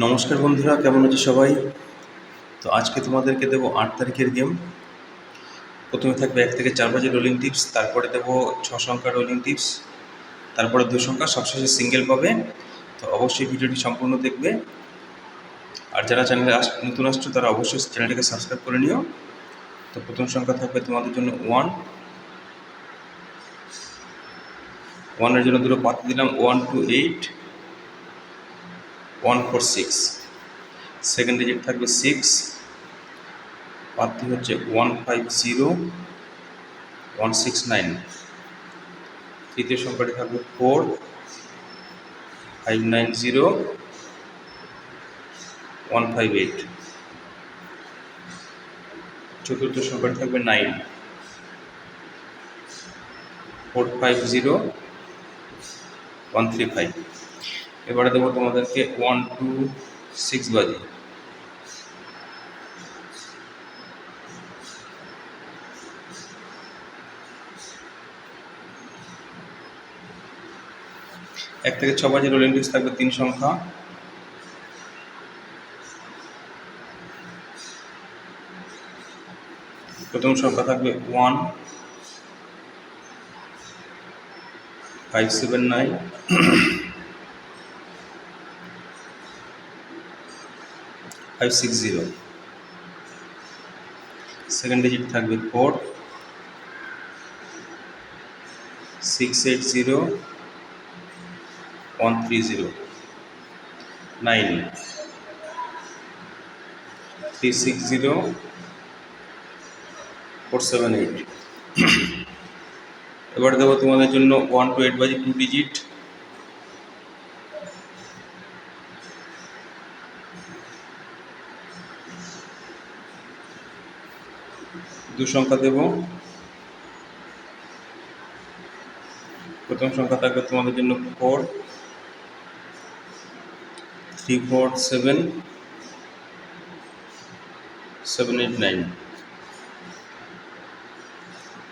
নমস্কার বন্ধুরা, কেমন আছো সবাই? তো আজকে তোমাদেরকে দেবো 8 তারিখের গেম। প্রথমে থাকবে 1 থেকে 4 বাজে রোলিং টিপস, তারপরে দেবো 6 সংখ্যা রোলিং টিপস, তারপরে 2 সংখ্যা, সবশেষে সিঙ্গেল পাবে। তো অবশ্যই ভিডিওটি সম্পূর্ণ দেখবে। আর যারা চ্যানেলে নতুন আসছো তারা অবশ্যই চ্যানেলটিকে সাবস্ক্রাইব করে নিও। তো প্রথম সংখ্যা থাকবে তোমাদের জন্য 1। 1-এর জন্য দুটো পাত দিলাম, 1 2 8 1 4 6। সেকেন্ড ডিজিট থাকবে 6, পাতটি হচ্ছে 1 5 0 1 6 9। তৃতীয় সংখ্যাটি থাকবে 4 5 9 0 1 5 8। চতুর্থ সংখ্যাটি থাকবে 9 4 5 0 1 3 5। এবারে দেবো তোমাদেরকে 1 2 6 বাজে। এক থেকে 6 বাজে রোলিং টিপস থাকবে 3 সংখ্যা। প্রথম সংখ্যা থাকবে 1 5 7 9 5 6 0। সেকেন্ড ডিজিট থাকবে 4 6 8 0 1 3 0 9 3 6 0 4 7 8। এবার দেবো তোমাদের জন্য 1 to 8 বাজে 2 ডিজিট। দু সংখ্যা দেব। প্রথম সংখ্যা থাকবে তোমাদের জন্য 4 3 4 7 7 8 9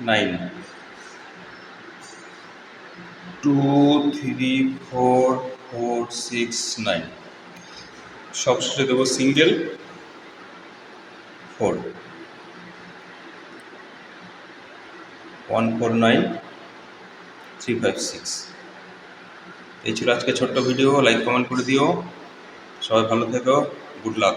9 2 3 4 4 6 9। সবশেষে দেবো সিঙ্গেল 4 1 4 9 3 5 6। এই ছিল আজকে ছোট্ট ভিডিও। লাইক কমেন্ট করে দিও। সবাই ভালো থেকো। Good luck.